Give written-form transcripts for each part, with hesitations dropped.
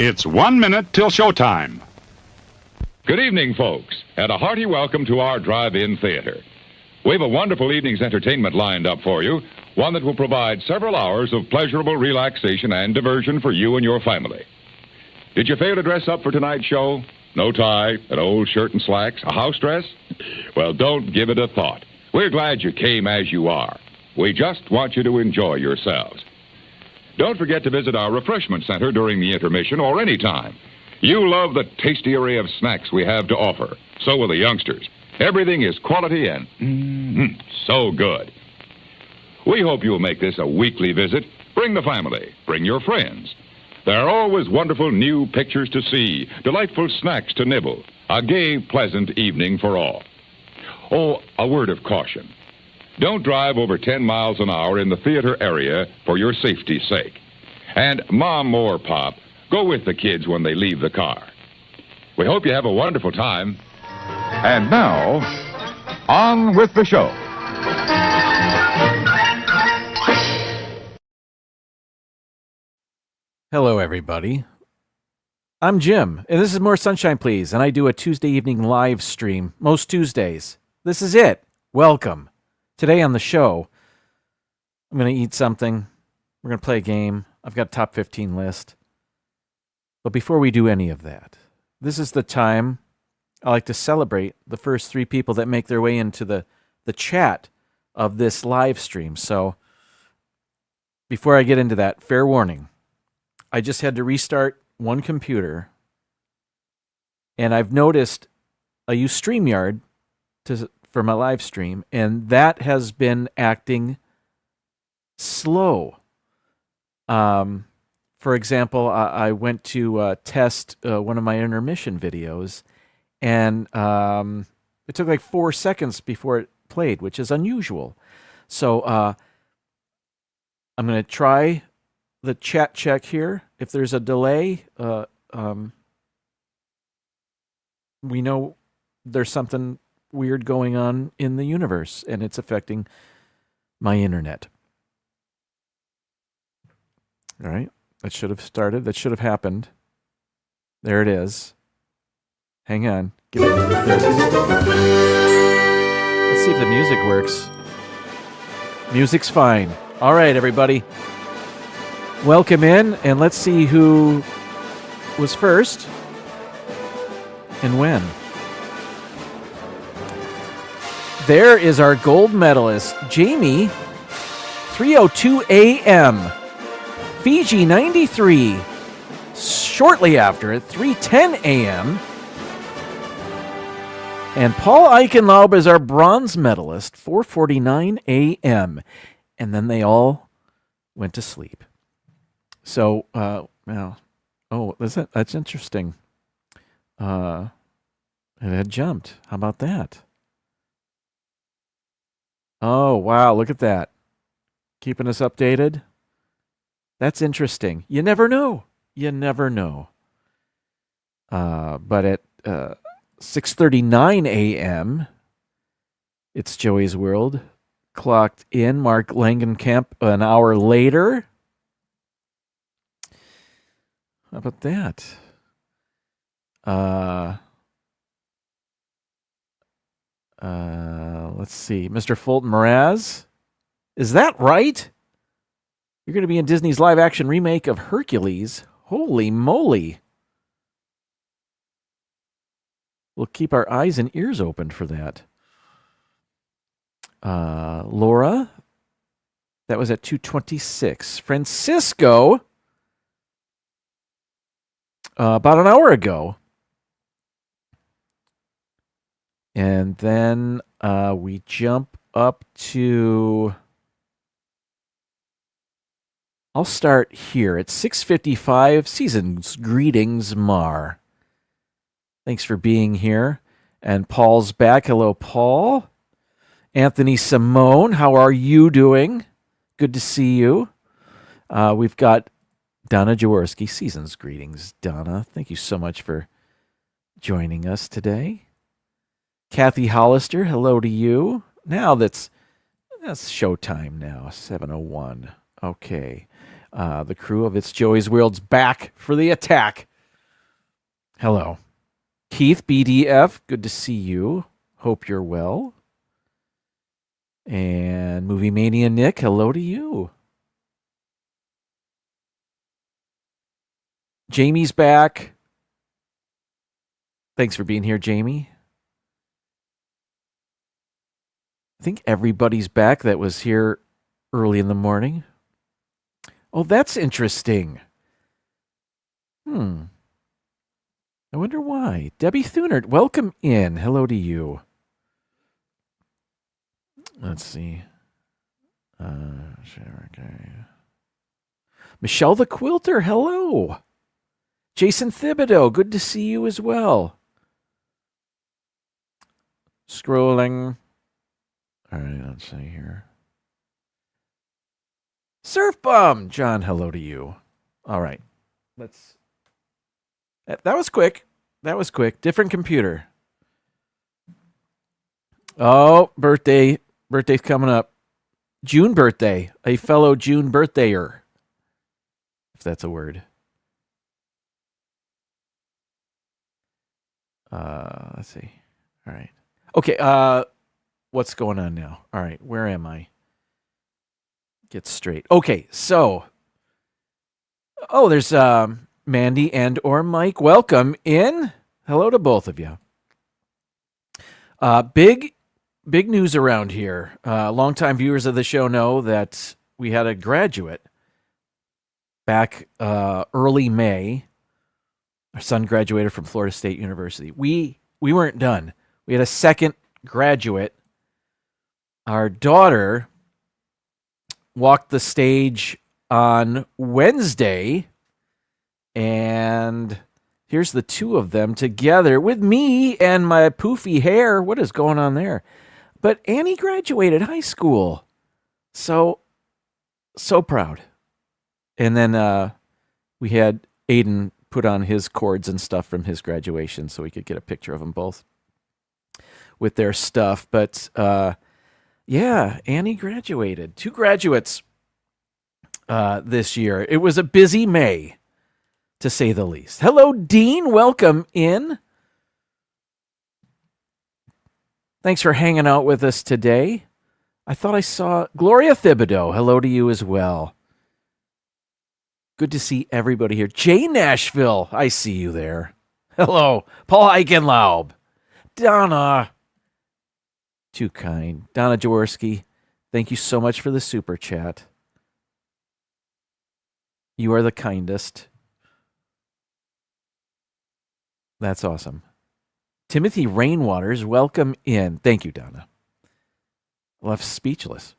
It's 1 minute till showtime. Good evening, folks, and a hearty welcome to our drive-in theater. We have a wonderful evening's entertainment lined up for you, one that will provide several hours of pleasurable relaxation and diversion for you and your family. Did you fail to dress up for tonight's show? No tie, an old shirt and slacks, a house dress? Well, don't give it a thought. We're glad you came as you are. We just want you to enjoy yourselves. Don't forget to visit our refreshment center during the intermission or any time. You love the tasty array of snacks we have to offer. So will the youngsters. Everything is quality and so good. We hope you'll make this a weekly visit. Bring the family. Bring your friends. There are always wonderful new pictures to see, delightful snacks to nibble, a gay, pleasant evening for all. Oh, a word of caution. Don't drive over 10 miles an hour in the theater area for your safety's sake. And Mom or Pop, go with the kids when they leave the car. We hope you have a wonderful time. And now, on with the show. Hello, everybody. I'm Jim, and this is More Sunshine, Please, and I do a Tuesday evening live stream most Tuesdays. This is it. Welcome. Today on the show, I'm going to eat something. We're going to play a game. I've got a top 15 list. But before we do any of that, this is the time I like to celebrate the first 3 people that make their way into the chat of this live stream. So before I get into that, fair warning. I just had to restart one computer, and I've noticed I use StreamYard for my live stream, and that has been acting slow. For example, I went to test one of my intermission videos, and it took like 4 seconds before it played, which is unusual. So I'm going to try the chat check here. If there's a delay, we know there's something weird going on in the universe, and it's affecting my internet. All right, that should have started. That should have happened. There it is. Hang on. There it is. Let's see if the music works. Music's fine. All right, everybody. Welcome in, and let's see who was first and when. There is our gold medalist, Jamie, 3:02 a.m. Fiji, 93. Shortly after it, 3:10 a.m. And Paul Eichenlaub is our bronze medalist, 4:49 a.m. And then they all went to sleep. So, that's interesting. It had jumped. How about that? Oh, wow, look at that. Keeping us updated. That's interesting. You never know. You never know. But at 6:39 a.m., it's Joey's World. Clocked in. Mark Langenkamp an hour later. How about that? Let's see. Mr. Fulton Mraz. Is that right? You're going to be in Disney's live-action remake of Hercules. Holy moly. We'll keep our eyes and ears open for that. Laura. That was at 2:26. Francisco. About an hour ago. And then we jump up to... I'll start here at 6:55. Season's greetings, Mar. Thanks for being here. And Paul's back. Hello, Paul. Anthony Simone, how are you doing? Good to see you. We've got Donna Jaworski. Season's greetings, Donna. Thank you so much for joining us today. Kathy Hollister, hello to you. Now that's showtime now, 7:01. Okay. The crew of It's Joey's World's back for the attack. Hello. Keith BDF, good to see you. Hope you're well. And Movie Mania Nick, hello to you. Jamie's back. Thanks for being here, Jamie. I think everybody's back that was here early in the morning. Oh, that's interesting. I wonder why. Debbie Thunert, welcome in. Hello to you. Let's see. Okay. Michelle the Quilter, hello. Jason Thibodeau, good to see you as well. Scrolling. All right, let's see here. Surf Bum, John, hello to you. All right, let's. That was quick. Different computer. Oh, birthday. Birthday's coming up. June birthday. A fellow June birthdayer. If that's a word. Let's see. All right. Okay, what's going on now? All right, where am I? Get straight. Okay, so. Oh, there's Mandy and or Mike. Welcome in. Hello to both of you. Big news around here. Longtime viewers of the show know that we had a graduate back early May. Our son graduated from Florida State University. We weren't done. We had a second graduate. Our daughter walked the stage on Wednesday, and here's the two of them together with me and my poofy hair. What is going on there? But Annie graduated high school. So proud. And then we had Aiden put on his cords and stuff from his graduation so we could get a picture of them both with their stuff. But yeah, Annie graduated. 2 graduates this year. It was a busy May, to say the least. Hello, Dean. Welcome in. Thanks for hanging out with us today. I thought I saw Gloria Thibodeau. Hello to you as well. Good to see everybody here. Jay Nashville, I see you there. Hello. Paul Eichenlaub. Donna. Too kind. Donna Jaworski, thank you so much for the super chat. You are the kindest. That's awesome. Timothy Rainwaters, welcome in. Thank you, Donna. Left speechless.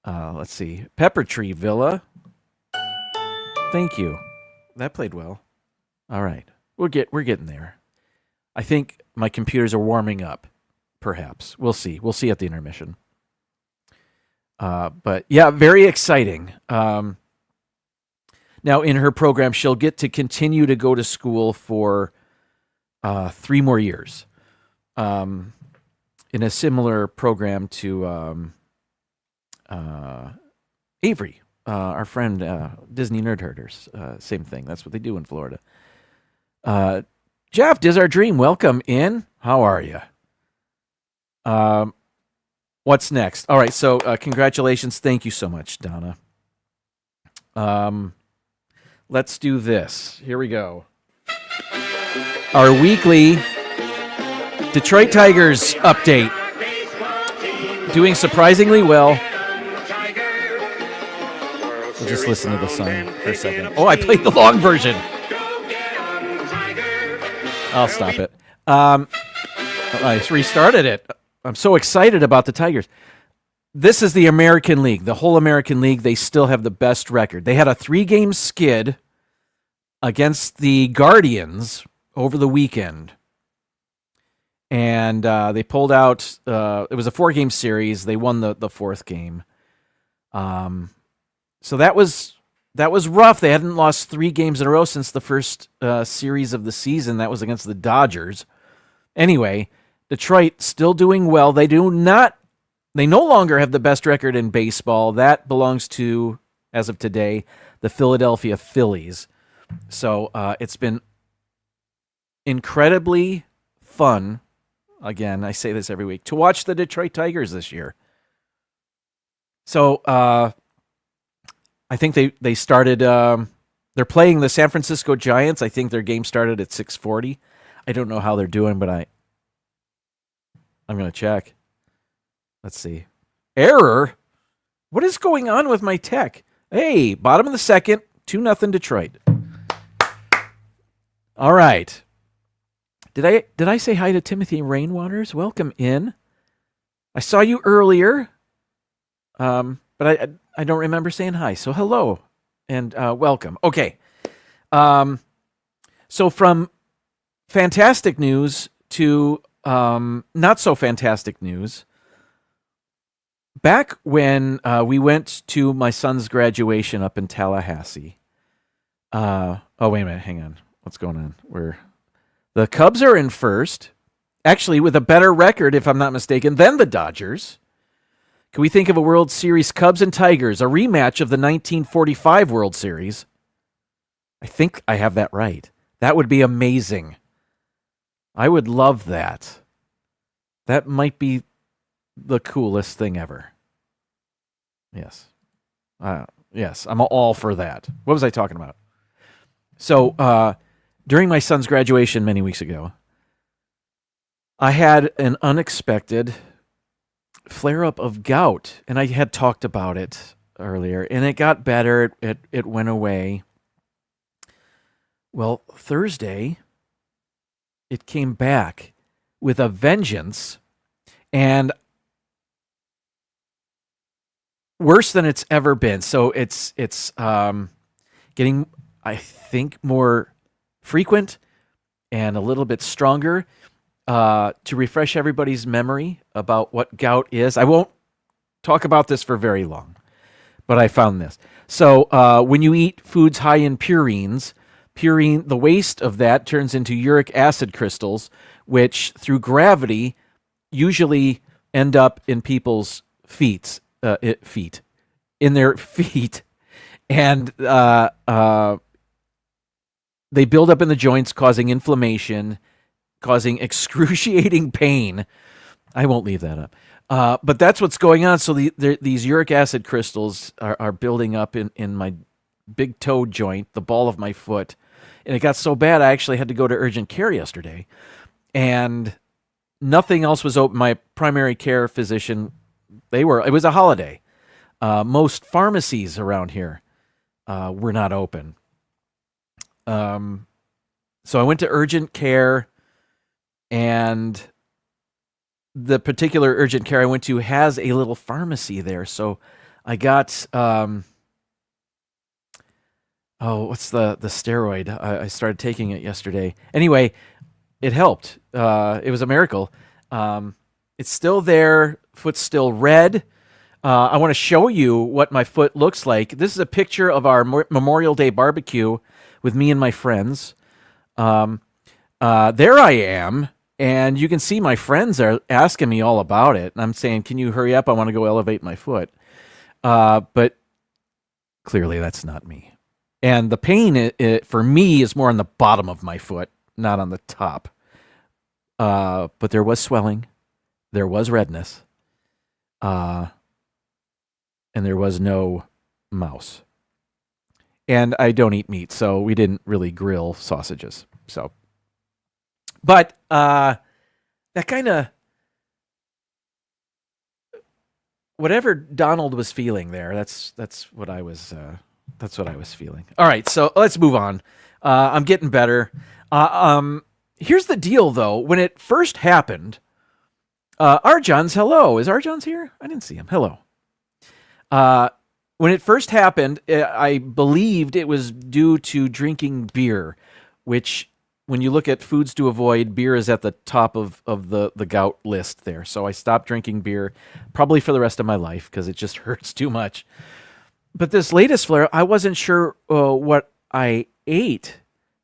Let's see. Pepper Tree Villa. Thank you. That played well. All right. We're getting there. I think my computers are warming up, perhaps. We'll see. We'll see at the intermission. But yeah, very exciting. Now, in her program, she'll get to continue to go to school for 3 more years in a similar program to Avery, our friend, Disney Nerd Herders. Same thing. That's what they do in Florida. Jeff, Diz Our Dream, welcome in. How are you? What's next? All right, so congratulations. Thank you so much, Donna. Let's do this. Here we go. Our weekly Detroit Tigers update. Doing surprisingly well. We'll just listen to the song for a second. Oh, I played the long version. I'll stop it. I restarted it. I'm so excited about the Tigers. This is the American League, the whole American League. They still have the best record. They had a 3-game skid against the Guardians over the weekend. And they pulled out, it was a 4-game series. They won the 4th game. So that was rough. They hadn't lost 3 games in a row since the first series of the season. That was against the Dodgers. Anyway, Detroit still doing well. They no longer have the best record in baseball. That belongs to, as of today, the Philadelphia Phillies. So it's been incredibly fun. Again, I say this every week, to watch the Detroit Tigers this year. So I think they started. They're playing the San Francisco Giants. I think their game started at 6:40. I don't know how they're doing, but I'm going to check. Let's see. Error. What is going on with my tech? Hey, bottom of the second, 2-0 Detroit. All right. Did I say hi to Timothy Rainwaters? Welcome in. I saw you earlier, but I don't remember saying hi. So hello and welcome. Okay. So from fantastic news to not so fantastic news. Back when we went to my son's graduation up in Tallahassee. Oh, wait a minute. Hang on. What's going on? The Cubs are in first, actually with a better record, if I'm not mistaken, than the Dodgers. Can we think of a World Series Cubs and Tigers, a rematch of the 1945 World Series? I think I have that right. That would be amazing. I would love that. That might be the coolest thing ever. Yes. Yes, I'm all for that. What was I talking about? So, during my son's graduation many weeks ago, I had an unexpected flare-up of gout, and I had talked about it earlier, and it got better. It went away. Well, Thursday, it came back with a vengeance, and worse than it's ever been. So it's getting, I think, more frequent and a little bit stronger. To refresh everybody's memory about what gout is, I won't talk about this for very long, but I found this. So when you eat foods high in purines, the waste of that turns into uric acid crystals, which through gravity usually end up in people's feet, in their feet, and they build up in the joints, causing inflammation, causing excruciating pain. I won't leave that up. But that's what's going on. So these uric acid crystals are building up in my big toe joint, the ball of my foot. And it got so bad, I actually had to go to urgent care yesterday. And nothing else was open. My primary care physician, it was a holiday. Most pharmacies around here were not open. So I went to urgent care, and the particular urgent care I went to has a little pharmacy there. So I got, what's the steroid? I started taking it yesterday. Anyway, it helped. It was a miracle. It's still there. Foot's still red. I want to show you what my foot looks like. This is a picture of our Memorial Day barbecue with me and my friends. There I am. And you can see my friends are asking me all about it. And I'm saying, can you hurry up? I want to go elevate my foot. But clearly that's not me. And the pain for me is more on the bottom of my foot, not on the top. But there was swelling. There was redness. And there was no mouse. And I don't eat meat, so we didn't really grill sausages. So, but that kind of, whatever Donald was feeling there, that's what I was feeling. All right, so let's move on. I'm getting better. Here's the deal, though. When it first happened, Arjan's, hello. Is Arjan's here? I didn't see him. Hello. When it first happened, I believed it was due to drinking beer, which, when you look at foods to avoid, beer is at the top of the gout list there. So I stopped drinking beer, probably for the rest of my life, because it just hurts too much. But this latest flare, I wasn't sure what I ate,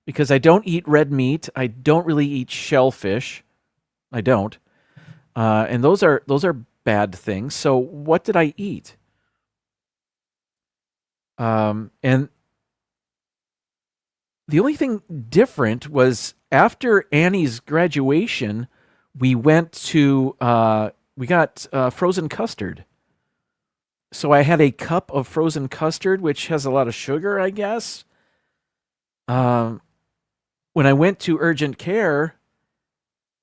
because I don't eat red meat. I don't really eat shellfish. I don't. And those are bad things. So what did I eat? And the only thing different was after Annie's graduation, we went to we got frozen custard. So I had a cup of frozen custard, which has a lot of sugar, I guess. When I went to urgent care,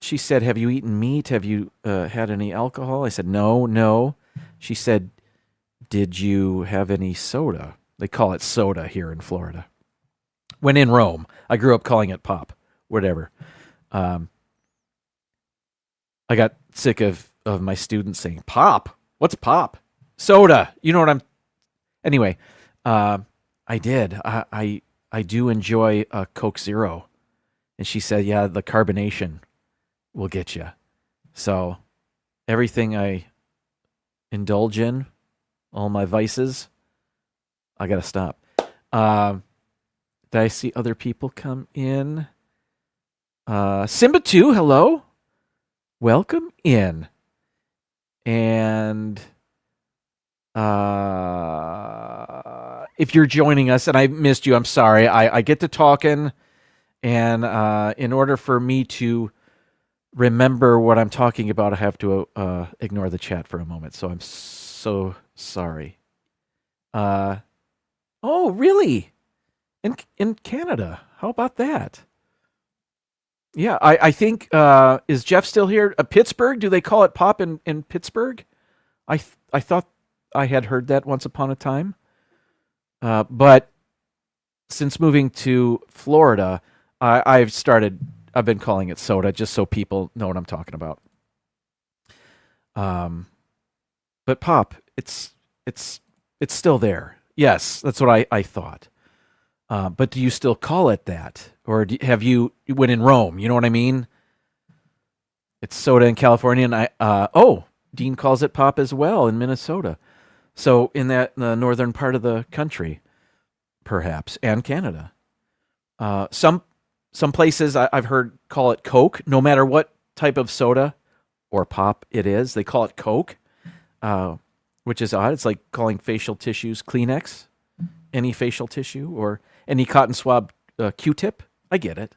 she said, "Have you eaten meat? Have you had any alcohol?" I said, No. She said, "Did you have any soda?" They call it soda here in Florida. When in Rome, I grew up calling it pop, whatever. I got sick of my students saying, "Pop? What's pop?" Soda. You know what I'm... Anyway, I did. I do enjoy a Coke Zero. And she said, "Yeah, the carbonation will get you." So everything I indulge in, all my vices, I got to stop. Did I see other people come in? Simba 2, hello. Welcome in. And if you're joining us and I missed you, I'm sorry. I get to talking, and in order for me to remember what I'm talking about, I have to ignore the chat for a moment. So I'm so sorry. Oh, really? In Canada? How about that? Yeah, I think is Jeff still here? Pittsburgh? Do they call it pop in Pittsburgh? I thought I had heard that once upon a time. But since moving to Florida, I've been calling it soda just so people know what I'm talking about. But pop, it's still there. Yes, that's what I thought. But do you still call it that? Or have you, when in Rome, you know what I mean? It's soda in California, and Dean calls it pop as well in Minnesota. So in the northern part of the country, perhaps, and Canada. Some places I've heard call it Coke, no matter what type of soda or pop it is. They call it Coke, which is odd. It's like calling facial tissues Kleenex, any facial tissue, or any cotton swab Q-tip. I get it.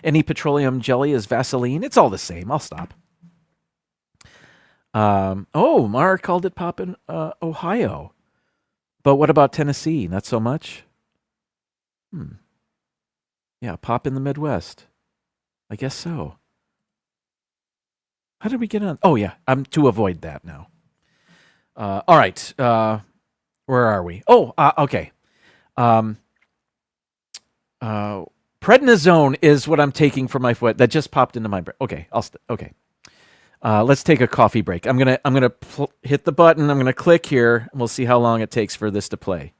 Any petroleum jelly is Vaseline. It's all the same. I'll stop. Mar called it pop in Ohio. But what about Tennessee? Not so much? Yeah, pop in the Midwest. I guess so. How did we get on? Oh, yeah, I'm to avoid that now. All right. Where are we? Okay. Prednisone is what I'm taking for my foot. That just popped into my brain. Okay, okay. Let's take a coffee break. I'm gonna hit the button. I'm gonna click here, and we'll see how long it takes for this to play.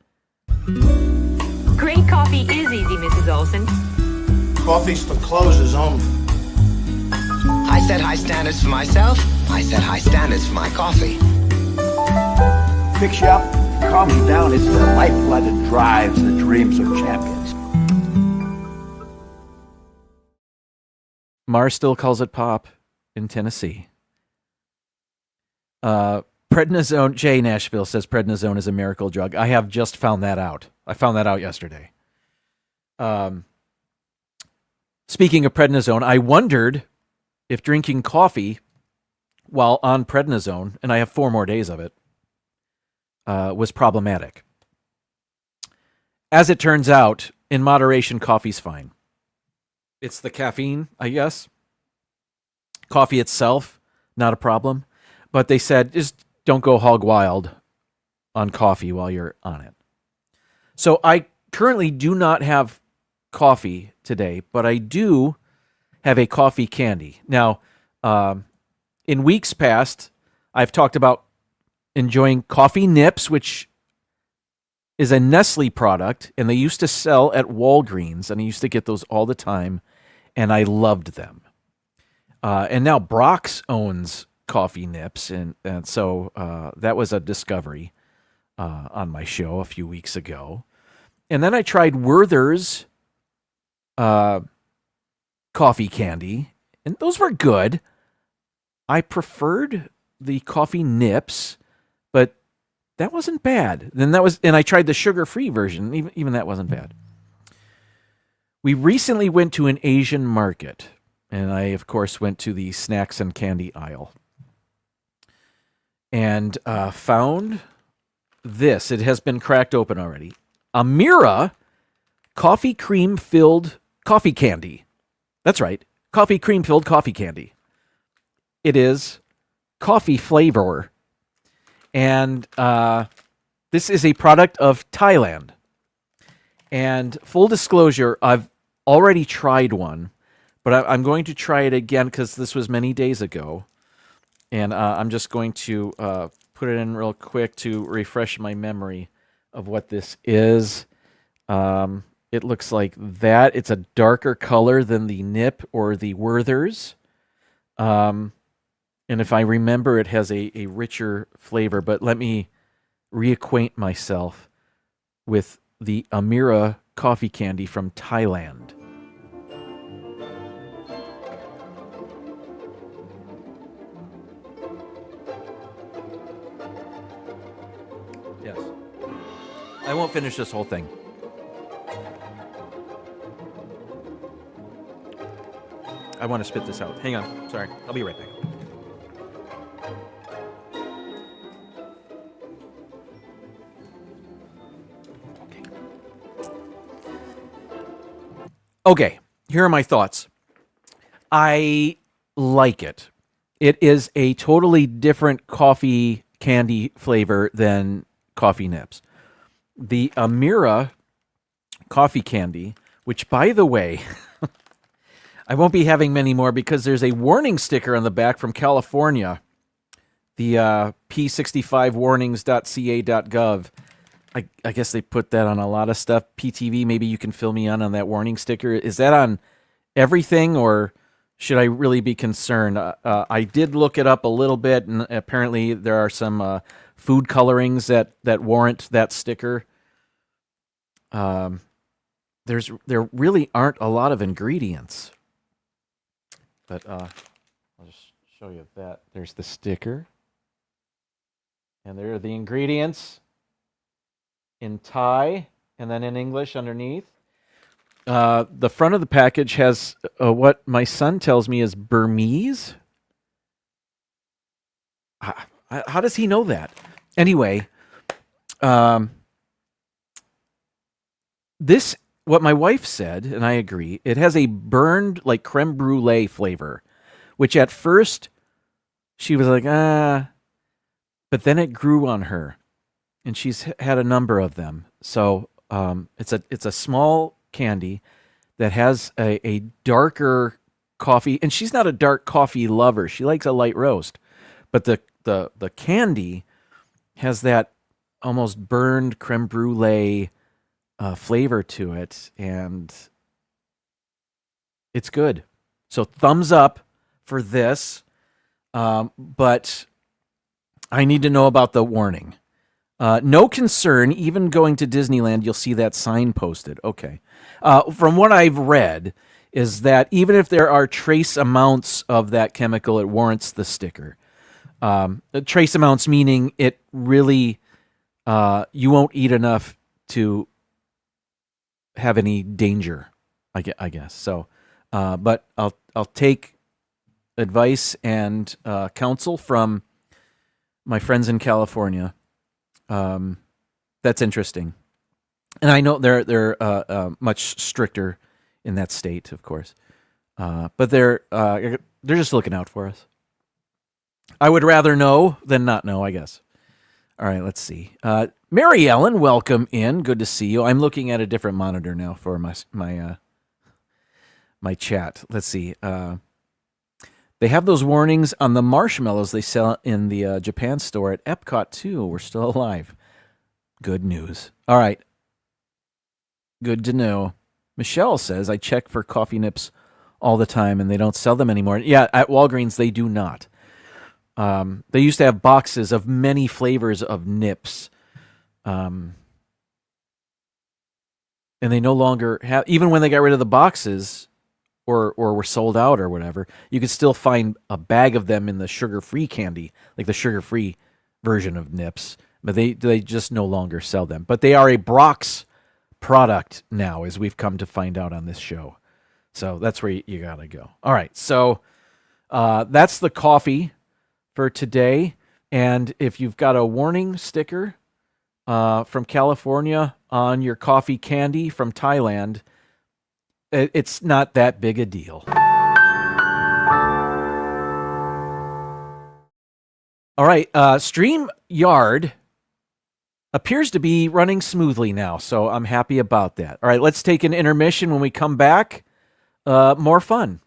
Great coffee is easy, Mrs. Olson. Coffee's for closers only. I set high standards for myself. I set high standards for my coffee. Fix you up, calm you down. It's the lifeblood that drives the dreams of champions. Mar still calls it pop in Tennessee. Prednisone, Jay Nashville says prednisone is a miracle drug. I have just found that out. I found that out yesterday. Speaking of prednisone, I wondered if drinking coffee while on prednisone, and I have 4 more days of it, was problematic. As it turns out, in moderation, coffee's fine. It's the caffeine, I guess. Coffee itself, not a problem. But they said, just don't go hog wild on coffee while you're on it. So I currently do not have coffee today, but I do have a coffee candy. Now, in weeks past, I've talked about enjoying coffee nips, which is a Nestle product, and they used to sell at Walgreens, and I used to get those all the time, and I loved them. And now Brock's owns coffee nips, and so that was a discovery on my show a few weeks ago. And then I tried Werther's coffee candy, and those were good. I preferred the coffee nips, but that wasn't bad. And I tried the sugar-free version. Even that wasn't bad. We recently went to an Asian market, and I, of course, went to the snacks and candy aisle and found this. It has been cracked open already. Amira coffee cream filled coffee candy. That's right. Coffee cream filled coffee candy. It is coffee flavor. And this is a product of Thailand. And full disclosure, I've already tried one, but I'm going to try it again because this was many days ago. And I'm just going to put it in real quick to refresh my memory of what this is. It looks like that. It's a darker color than the Nip or the Werther's. And if I remember, it has a richer flavor. But let me reacquaint myself with the Amira coffee candy from Thailand. Yes. I won't finish this whole thing. I want to spit this out. Hang on. Sorry. I'll be right back. Okay, here are my thoughts. I like it. It is a totally different coffee candy flavor than coffee nips. The Amira coffee candy, which, by the way, I won't be having many more because there's a warning sticker on the back from California, the p65warnings.ca.gov. I guess they put that on a lot of stuff. PTV, maybe you can fill me in on that warning sticker. Is that on everything, or should I really be concerned? I did look it up a little bit, and apparently there are some food colorings that warrant that sticker. There really aren't a lot of ingredients. But I'll just show you that. There's the sticker. And there are the ingredients in Thai and then in English underneath. The front of the package has what my son tells me is Burmese. How does he know that? Anyway, this, what my wife said, and I agree, it has a burned, like, creme brulee flavor, which at first she was like, but then it grew on her, and she's had a number of them. So it's a small candy that has a darker coffee, and she's not a dark coffee lover. She likes a light roast, but the candy has that almost burned creme brulee flavor to it, and it's good. So thumbs up for this, but I need to know about the warning. No concern, even going to Disneyland, you'll see that sign posted. Okay. From what I've read, is that even if there are trace amounts of that chemical, it warrants the sticker. Trace amounts meaning it really, you won't eat enough to have any danger, I guess. So, but I'll take advice and counsel from my friends in California. That's interesting, and I know they're much stricter in that state, of course. But they're just looking out for us. I would rather know than not know, I guess. All right, let's see. Mary Ellen, welcome in. Good to see you. I'm looking at a different monitor now for my chat. Let's see. They have those warnings on the marshmallows they sell in the Japan store at Epcot too. We're still alive. Good news. All right. Good to know. Michelle says, I check for coffee nips all the time and they don't sell them anymore. Yeah, at Walgreens they do not. They used to have boxes of many flavors of nips. And they no longer have, even when they got rid of the boxes or were sold out or whatever, you could still find a bag of them in the sugar-free candy, like the sugar-free version of nips. But they just no longer sell them. But they are a Brock's product now, as we've come to find out on this show. So that's where you got to go. All right, so that's the coffee for today. And if you've got a warning sticker from California on your coffee candy from Thailand, it's not that big a deal. All right, StreamYard appears to be running smoothly now, so I'm happy about that. All right, let's take an intermission. When we come back, more fun.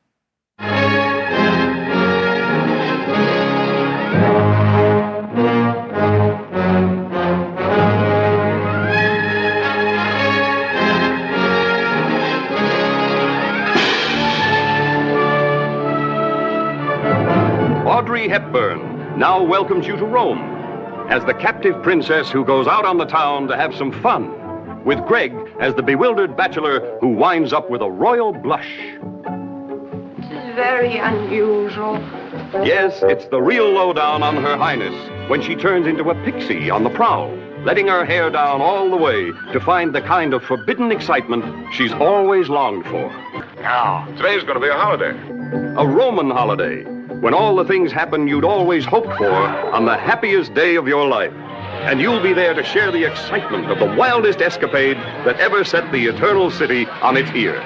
Audrey Hepburn now welcomes you to Rome as the captive princess who goes out on the town to have some fun, with Greg as the bewildered bachelor who winds up with a royal blush. This is very unusual. Yes, it's the real lowdown on Her Highness when she turns into a pixie on the prowl, letting her hair down all the way to find the kind of forbidden excitement she's always longed for. Now, today's going to be a holiday. A Roman holiday, when all the things happen you'd always hoped for on the happiest day of your life. And you'll be there to share the excitement of the wildest escapade that ever set the Eternal City on its ear.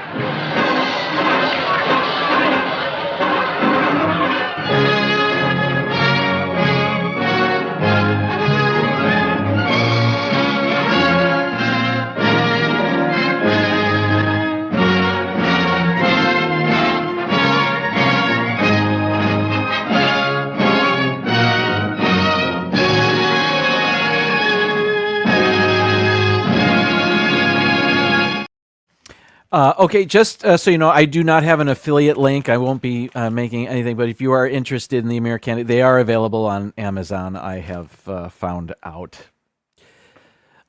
Okay, just so you know, I do not have an affiliate link. I won't be making anything, but if you are interested in the American, they are available on Amazon, I have found out.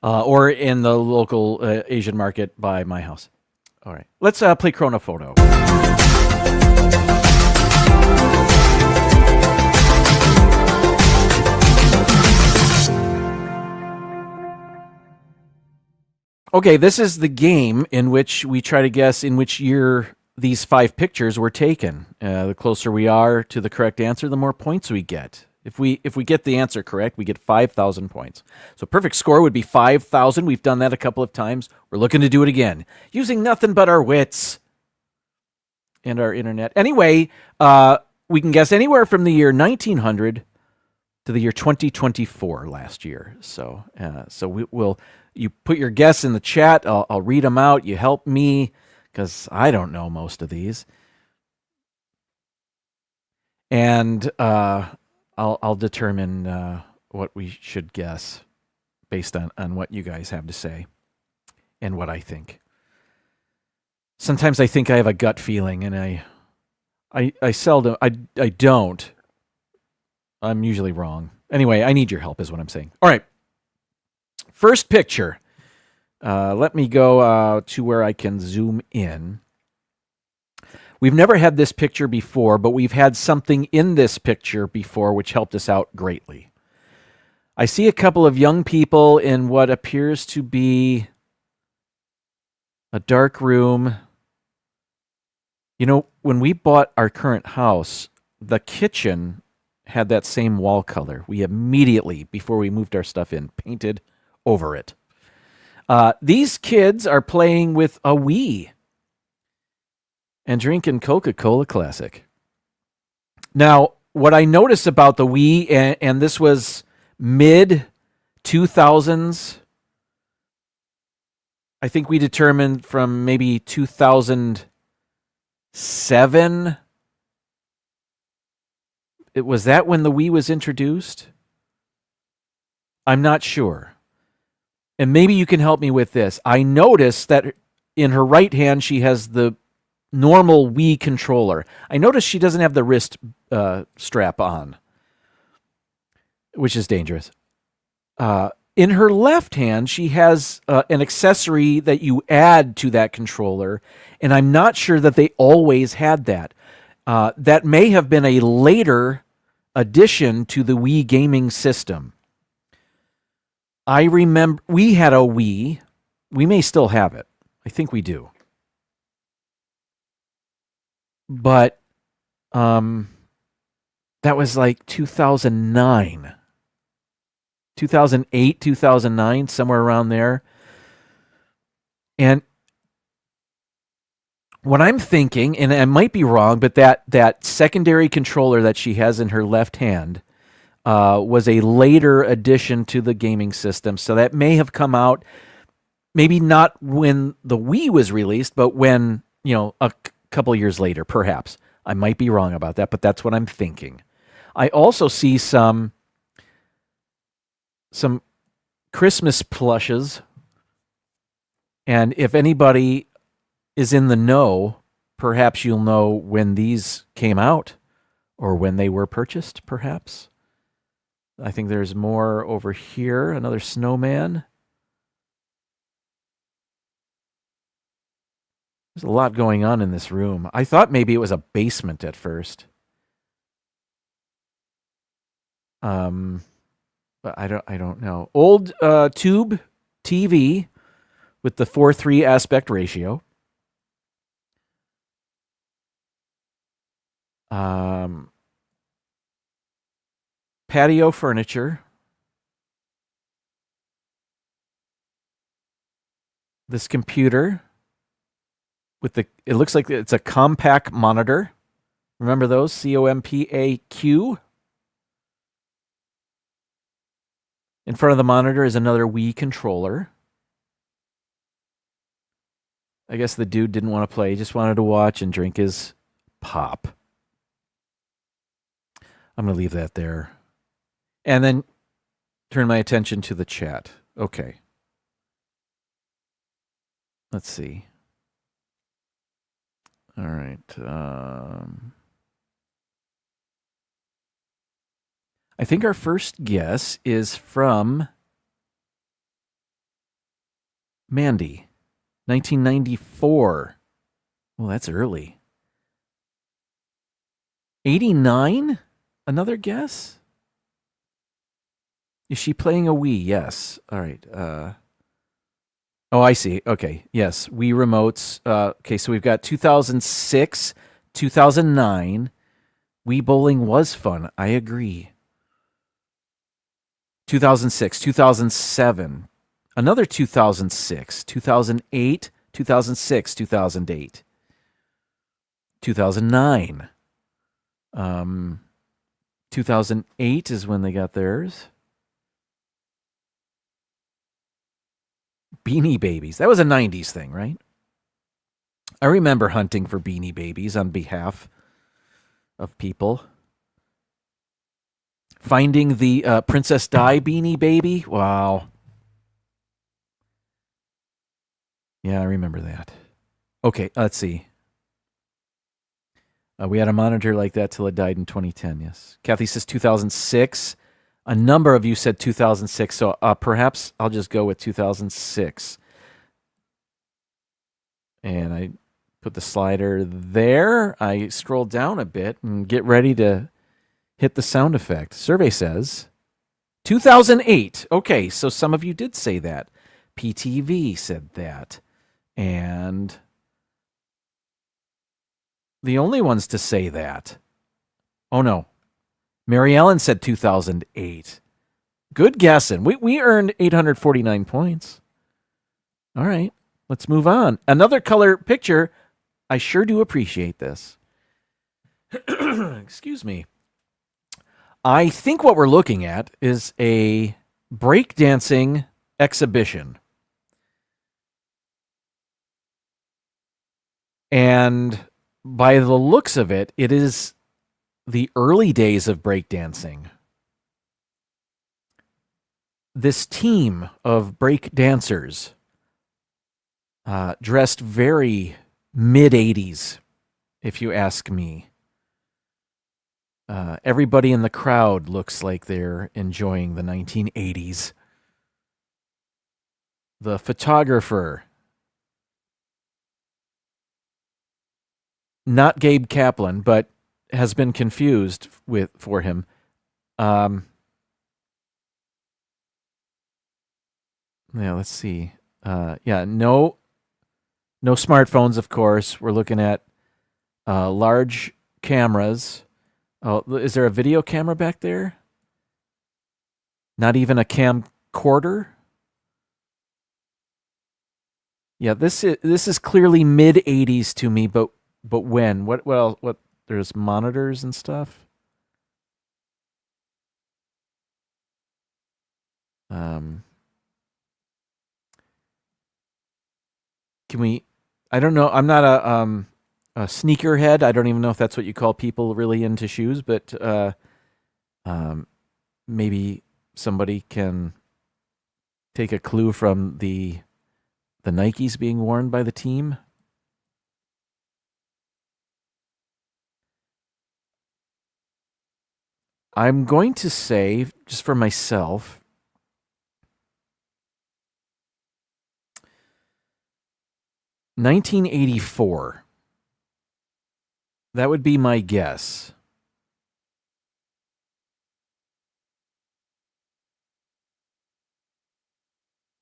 Or in the local Asian market by my house. All right, let's play Chrono Photo. Okay, this is the game in which we try to guess in which year these 5 pictures were taken. The closer we are to the correct answer, the more points we get. If we get the answer correct, we get 5,000 points. So perfect score would be 5,000. We've done that a couple of times. We're looking to do it again, using nothing but our wits and our internet. Anyway, we can guess anywhere from the year 1900 to the year 2024 last year. So we'll... You put your guess in the chat. I'll read them out. You help me because I don't know most of these. And I'll determine what we should guess based on what you guys have to say and what I think. Sometimes I think I have a gut feeling, and I seldom I don't. I'm usually wrong. Anyway, I need your help is what I'm saying. All right. First picture. Let me go to where I can zoom in. We've never had this picture before, but we've had something in this picture before which helped us out greatly. I see a couple of young people in what appears to be a dark room. You know, when we bought our current house, the kitchen had that same wall color. We immediately, before we moved our stuff in, painted over it. These kids are playing with a Wii and drinking Coca-Cola Classic. Now, what I noticed about the Wii, and this was mid-2000s, I think we determined from maybe 2007. Was that when the Wii was introduced? I'm not sure. And maybe you can help me with this. I noticed that in her right hand, she has the normal Wii controller. I noticed she doesn't have the wrist strap on, which is dangerous. In her left hand, she has an accessory that you add to that controller, and I'm not sure that they always had that. That may have been a later addition to the Wii gaming system. I remember we had a Wii We may still have it. I think we do. But that was like 2009. 2008, 2009, somewhere around there. And what I'm thinking, and I might be wrong, but that secondary controller that she has in her left hand was a later addition to the gaming system. So that may have come out, maybe not when the Wii was released, but when, a couple years later, perhaps. I might be wrong about that, but that's what I'm thinking. I also see some Christmas plushes, and if anybody is in the know, perhaps you'll know when these came out or when they were purchased, perhaps. I think there's more over here, another snowman. There's a lot going on in this room. I thought maybe it was a basement at first. But I don't know. Old tube TV with the 4:3 aspect ratio. Patio furniture. This computer with it looks like it's a compact monitor. Remember those? COMPAQ. In front of the monitor is another Wii controller. I guess the dude didn't want to play. He just wanted to watch and drink his pop. I'm going to leave that there. And then turn my attention to the chat. Okay. Let's see. All right. I think our first guess is from Mandy, 1994. Well, that's early. 89? Another guess? Is she playing a Wii? Yes. All right. Oh, I see. Okay. Yes. Wii remotes. Okay, so we've got 2006, 2009. Wii bowling was fun. I agree. 2006, 2007. Another 2006, 2008, 2006, 2008. 2009. 2008 is when they got theirs. Beanie Babies. That was a 90s thing, right? I remember hunting for Beanie Babies on behalf of people. Finding the Princess Di Beanie Baby. Wow. Yeah, I remember that. Okay, let's see. We had a monitor like that till it died in 2010, yes. Kathy says 2006. A number of you said 2006, so perhaps I'll just go with 2006. And I put the slider there. I scroll down a bit and get ready to hit the sound effect. Survey says 2008. Okay, so some of you did say that. PTV said that. And the only ones to say that. Oh, no. Mary Ellen said 2008. Good guessing. We earned 849 points. All right, let's move on. Another color picture. I sure do appreciate this. Excuse me. I think what we're looking at is a breakdancing exhibition. And by the looks of it, it is the early days of breakdancing. This team of break dancers dressed very mid-'80s, if you ask me. Everybody in the crowd looks like they're enjoying the 1980s. The photographer, not Gabe Kaplan, but has been confused for him. Yeah, let's see. No smartphones, of course. We're looking at large cameras. Oh, is there a video camera back there? Not even a camcorder? Yeah, this is clearly mid 80s to me, but when? What there's monitors and stuff? Can we I don't know. I'm not a sneakerhead. I don't even know if that's what you call people really into shoes, but maybe somebody can take a clue from the Nikes being worn by the team. I'm going to say, just for myself, $1984. That would be my guess.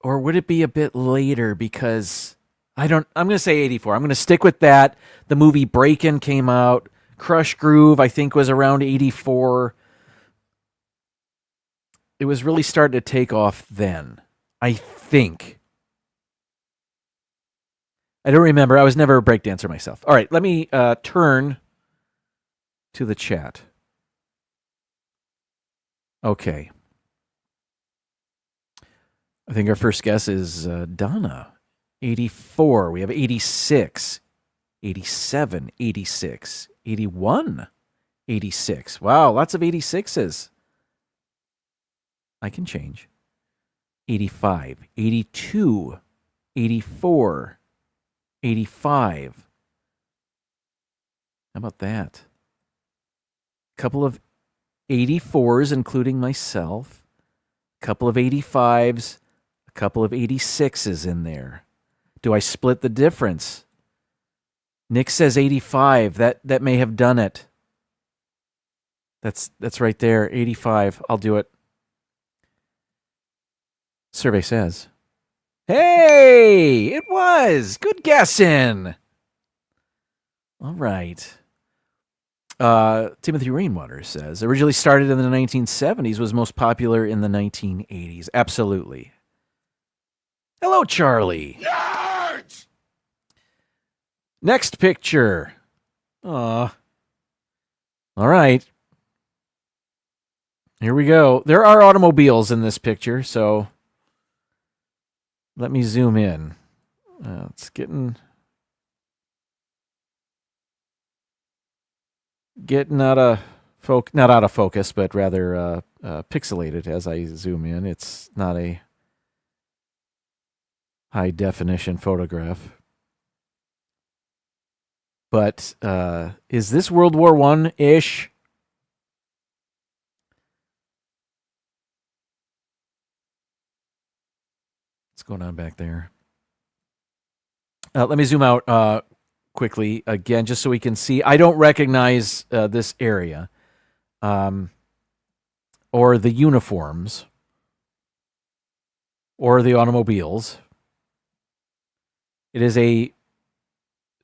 Or would it be a bit later? Because I'm going to say 84. I'm going to stick with that. The movie Breakin' came out. Crush Groove, I think, was around 84. It was really starting to take off then, I think. I don't remember. I was never a breakdancer myself. All right, let me turn to the chat. Okay. I think our first guess is Donna. 84. We have 86, 87, 86, 81, 86. Wow, lots of 86s. I can change. 85, 82, 84, 85. How about that? A couple of 84s, including myself. A couple of 85s. A couple of 86s in there. Do I split the difference? Nick says 85. That may have done it. That's right there. 85. I'll do it. Survey says. Hey, it was. Good guessing. All right. Timothy Rainwater says, originally started in the 1970s, was most popular in the 1980s. Absolutely. Hello, Charlie. Nerds! Next picture. All right. Here we go. There are automobiles in this picture, so let me zoom in. It's getting out of not out of focus, but rather pixelated as I zoom in. It's not a high definition photograph. But is this World War I-ish? What's going on back there? Let me zoom out quickly again, just so we can see. I don't recognize this area or the uniforms or the automobiles. It is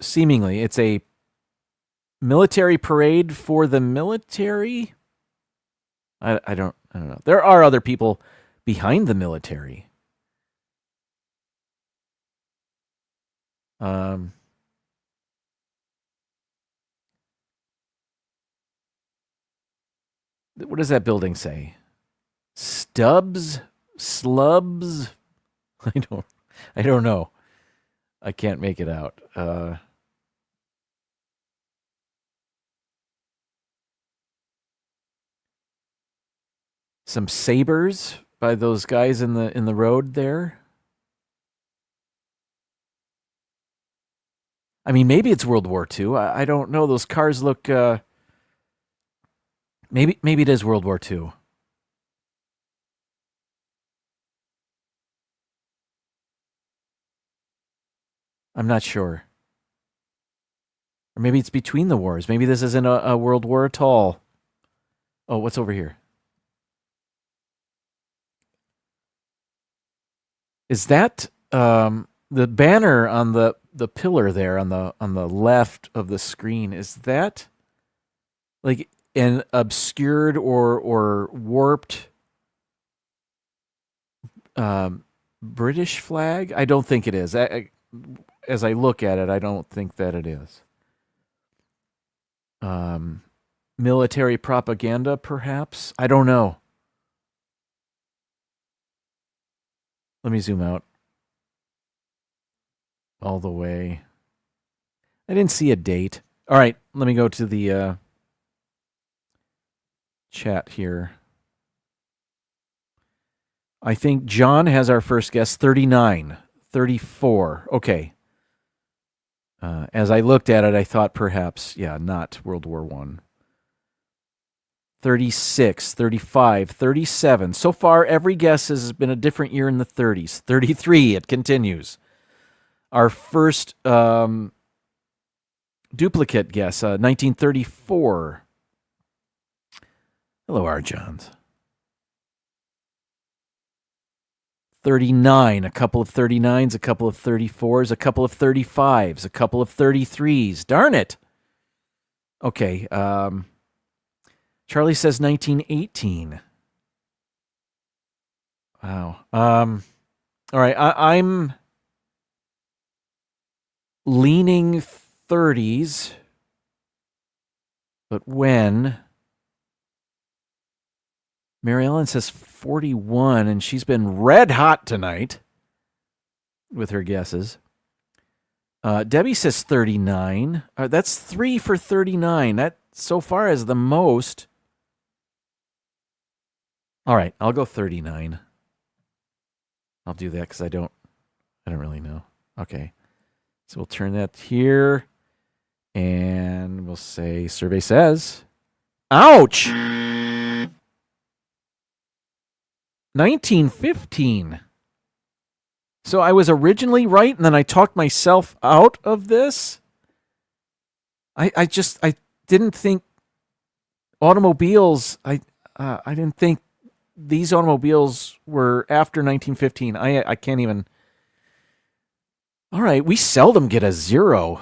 seemingly it's a military parade for the military. I don't know. There are other people behind the military. What does that building say? Stubbs? Slubs? I don't know. I can't make it out. Some sabers by those guys in the road there. I mean, maybe it's World War II. I don't know. Those cars look. Maybe it is World War II. I'm not sure. Or maybe it's between the wars. Maybe this isn't a world war at all. Oh, what's over here? Is that the banner on the pillar there on the left of the screen, is that like an obscured or warped British flag? I don't think it is. As I look at it, I don't think that it is. Military propaganda, perhaps? I don't know. Let me zoom out. All the way. I didn't see a date. All right, let me go to the chat here. I think John has our first guess, 39, 34. Okay. As I looked at it, I thought perhaps, not World War I. 36, 35, 37. So far, every guess has been a different year in the 30s. 33, it continues. Our first duplicate guess, 1934. Hello, R. Johns. 39, a couple of 39s, a couple of 34s, a couple of 35s, a couple of 33s. Darn it. Okay. Charlie says 1918. Wow. All right. I'm leaning 30s, but when? Mary Ellen says 41, and she's been red hot tonight with her guesses. Debbie says 39. That's 3 for 39. That so far is the most. All right, I'll go 39. I'll do that because I don't really know. Okay. So we'll turn that here, and we'll say survey says, ouch! 1915. So I was originally right, and then I talked myself out of this. I didn't think automobiles. I didn't think these automobiles were after 1915. I can't even. All right, we seldom get a 0,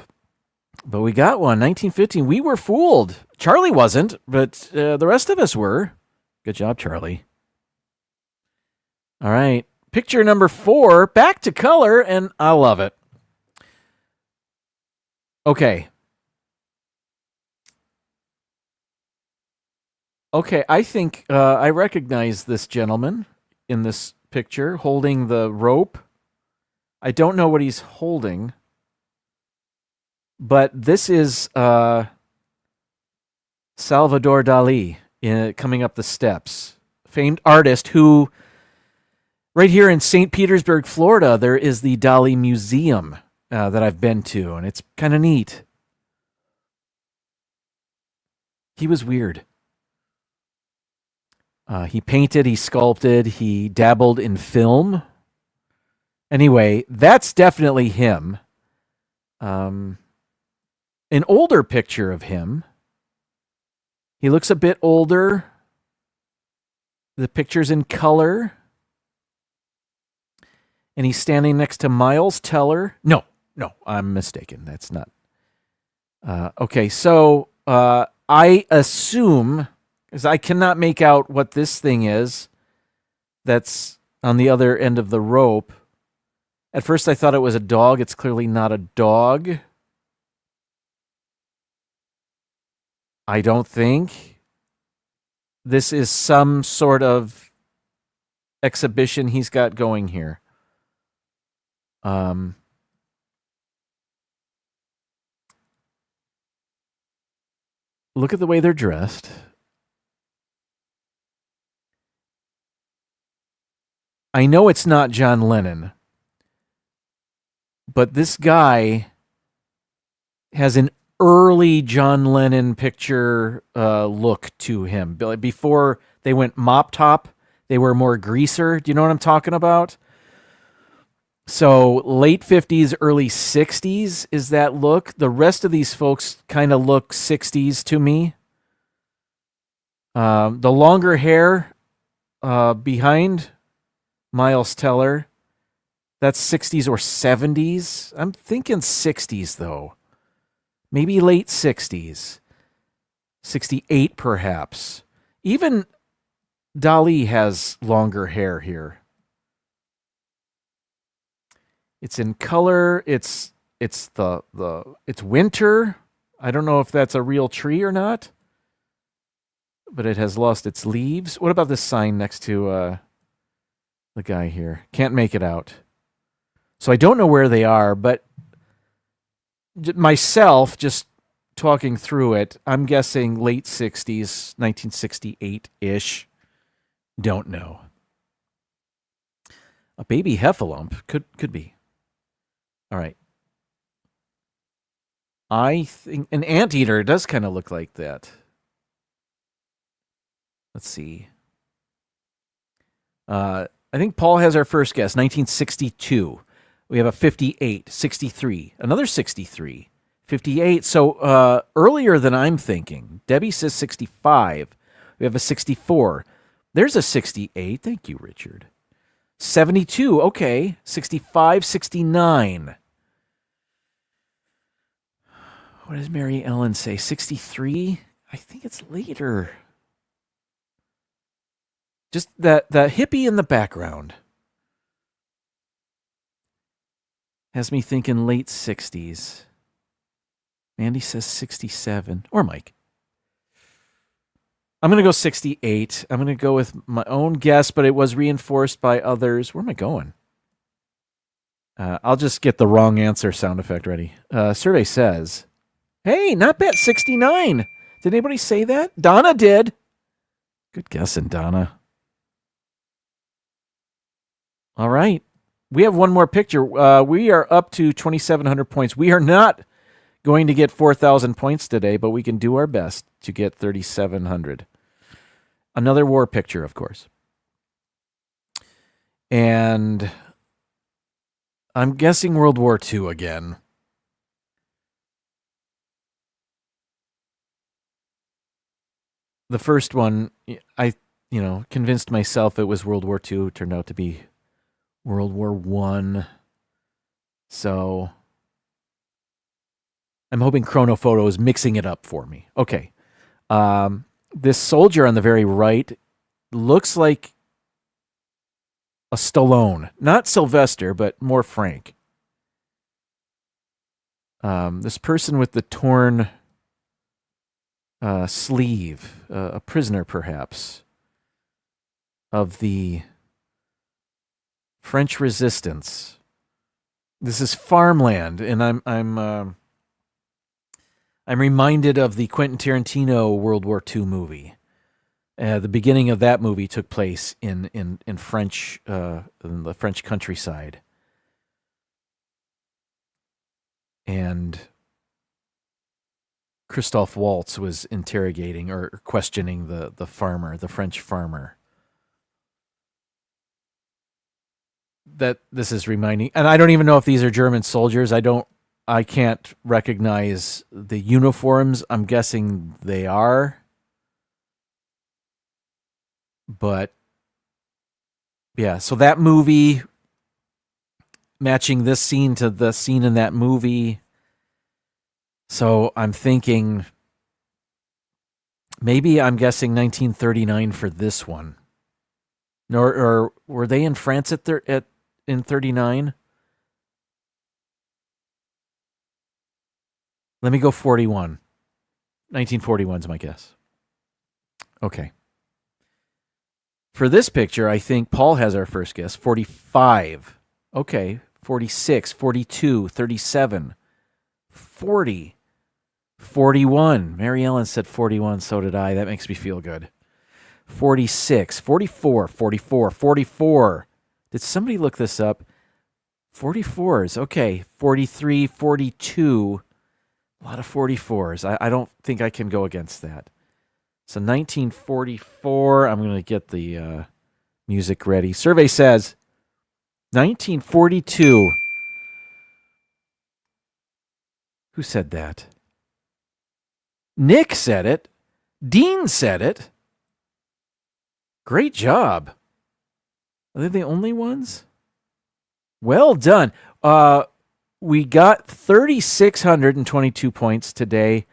but we got one. 1915. We were fooled. Charlie wasn't, but the rest of us were. Good job, Charlie. All right. Picture number 4, back to color, and I love it. Okay. Okay, I think I recognize this gentleman in this picture holding the rope. I don't know what he's holding, but this is Salvador Dali coming up the steps. Famed artist who... Right here in St. Petersburg, Florida, there is the Dali Museum that I've been to, and it's kind of neat. He was weird. He painted, he sculpted, he dabbled in film. Anyway, that's definitely him. An older picture of him. He looks a bit older. The picture's in color. And he's standing next to Miles Teller. No, I'm mistaken. That's not. Okay, so I assume, because I cannot make out what this thing is that's on the other end of the rope. At first I thought it was a dog. It's clearly not a dog. I don't think. This is some sort of exhibition he's got going here. Look at the way they're dressed. I know it's not John Lennon, but this guy has an early John Lennon picture look to him. Before they went mop top, they were more greaser. Do you know what I'm talking about? So late 50s, early 60s is that look. The rest of these folks kind of look 60s to me. The longer hair behind Miles Teller, That's 60s or 70s. I'm thinking 60s, though. Maybe late 60s. 68, perhaps. Even Dali has longer hair here. It's in color. It's winter. I don't know if that's a real tree or not, but it has lost its leaves. What about this sign next to the guy here? Can't make it out. So I don't know where they are, but myself, just talking through it, I'm guessing late 60s, 1968-ish. Don't know. A baby heffalump could be. All right. I think an anteater does kind of look like that. Let's see. I think Paul has our first guess, 1962. We have a 58, 63, another 63, 58. So earlier than I'm thinking. Debbie says 65. We have a 64. There's a 68. Thank you, Richard. 72. Okay. 65, 69. What does Mary Ellen say? 63? I think it's later. Just the hippie in the background has me thinking late 60s. Mandy says 67. Or Mike. I'm going to go 68. I'm going to go with my own guess, but it was reinforced by others. Where am I going? I'll just get the wrong answer sound effect ready. Survey says, hey, not bad, 69. Did anybody say that? Donna did. Good guessing, Donna. All right. We have one more picture. We are up to 2,700 points. We are not going to get 4,000 points today, but we can do our best to get 3,700. Another war picture, of course. And I'm guessing World War II again. The first one, I convinced myself it was World War II. It turned out to be World War I. So I'm hoping Chronophoto is mixing it up for me. Okay. This soldier on the very right looks like a Stallone. Not Sylvester, but more Frank. This person with the torn sleeve, a prisoner perhaps, of the French resistance. This is farmland, and I'm reminded of the Quentin Tarantino World War II movie. The beginning of that movie took place in French, in the French countryside, and Christoph Waltz was interrogating or questioning the farmer, the French farmer. That this is reminding, and I don't even know if these are German soldiers. I can't recognize the uniforms. I'm guessing they are. But yeah, so that movie matching this scene to the scene in that movie. So I'm thinking maybe I'm guessing 1939 for this one. Or were they in France in 39? Let me go 41. 1941 is my guess. Okay. For this picture, I think Paul has our first guess. 45. Okay. 46, 42, 37, 40, 41. Mary Ellen said 41, so did I. That makes me feel good. 46, 44, 44, 44. Did somebody look this up? 44s. Okay. 43, 42. A lot of 44s. I don't think I can go against that. So 1944. I'm going to get the music ready. Survey says 1942. Who said that? Nick said it. Dean said it. Great job. Are they the only ones? Well done. We got 3,622 points today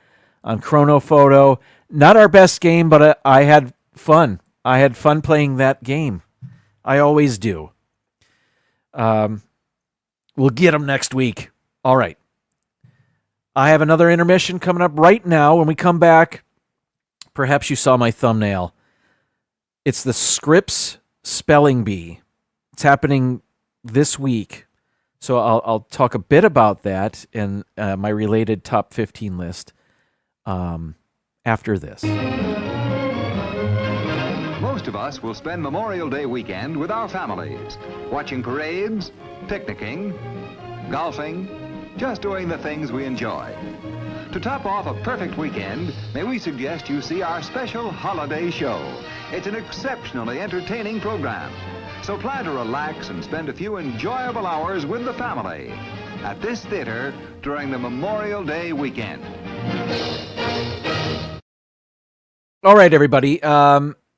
on Chrono Photo. Not our best game, but I had fun. I had fun playing that game. I always do. We'll get them next week. All right. I have another intermission coming up right now. When we come back, perhaps you saw my thumbnail. It's the Scripps Spelling Bee. It's happening this week. So I'll talk a bit about that and my related top 15 list after this. Most of us will spend Memorial Day weekend with our families, watching parades, picnicking, golfing, just doing the things we enjoy. To top off a perfect weekend, may we suggest you see our special holiday show. It's an exceptionally entertaining program. So plan to relax and spend a few enjoyable hours with the family at this theater during the Memorial Day weekend. All right, everybody.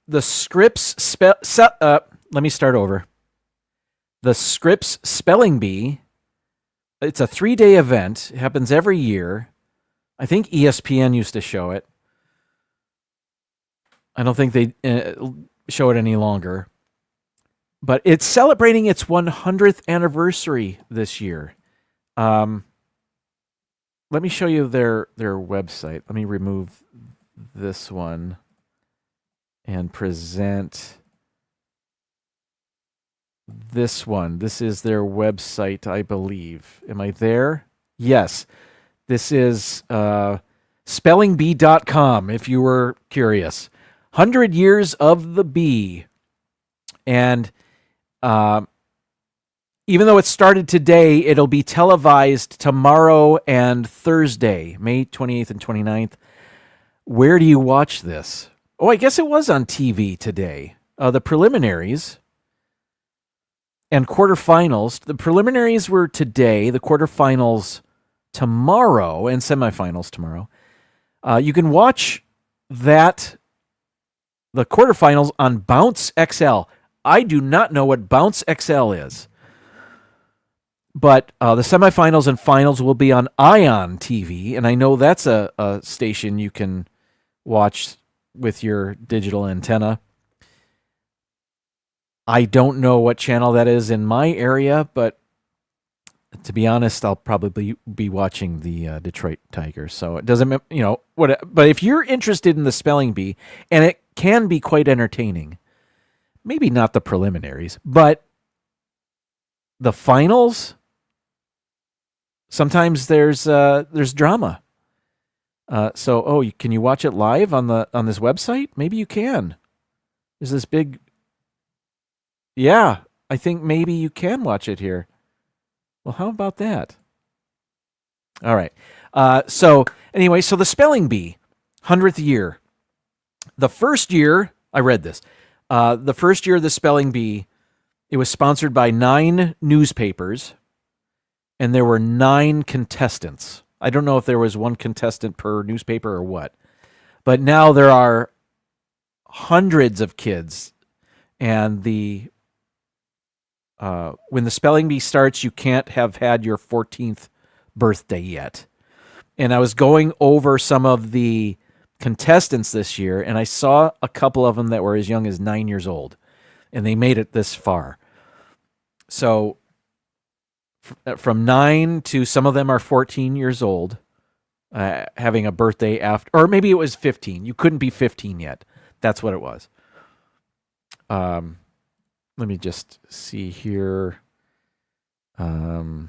The Scripps let me start over. The Scripps Spelling Bee. It's a 3-day event. It happens every year. I think ESPN used to show it. I don't think they show it any longer. But it's celebrating its 100th anniversary this year. Let me show you their website. Let me remove this one and present this one. This is their website, I believe. Am I there? Yes. This is spellingbee.com, if you were curious. 100 Years of the Bee. And even though it started today, it'll be televised tomorrow and Thursday, May 28th and 29th. Where do you watch this? Oh, I guess it was on TV today. The preliminaries and quarterfinals. The preliminaries were today, the quarterfinals tomorrow, and semifinals tomorrow. You can watch the quarterfinals on Bounce XL. I do not know what Bounce XL is. But the semifinals and finals will be on Ion TV, and I know that's a station you can watch with your digital antenna. I don't know what channel that is in my area, but to be honest, I'll probably be watching the Detroit Tigers. So it doesn't, but if you're interested in the Spelling Bee, and it can be quite entertaining, maybe not the preliminaries, but the finals, sometimes there's drama. Can you watch it live on this website? Maybe you can. There's this big. Yeah, I think maybe you can watch it here. Well, how about that? All right. So the Spelling Bee, 100th year. The first year, I read this. The first year of the Spelling Bee, it was sponsored by 9 newspapers, and there were 9 contestants. I don't know if there was one contestant per newspaper or what, but now there are hundreds of kids, and when the Spelling Bee starts, you can't have had your 14th birthday yet. And I was going over some of the contestants this year, and I saw a couple of them that were as young as 9 years old, and they made it this far. So from 9 to some of them are 14 years old, having a birthday after, or maybe it was 15. You couldn't be 15 yet. That's what it was. Let me just see here. Okay,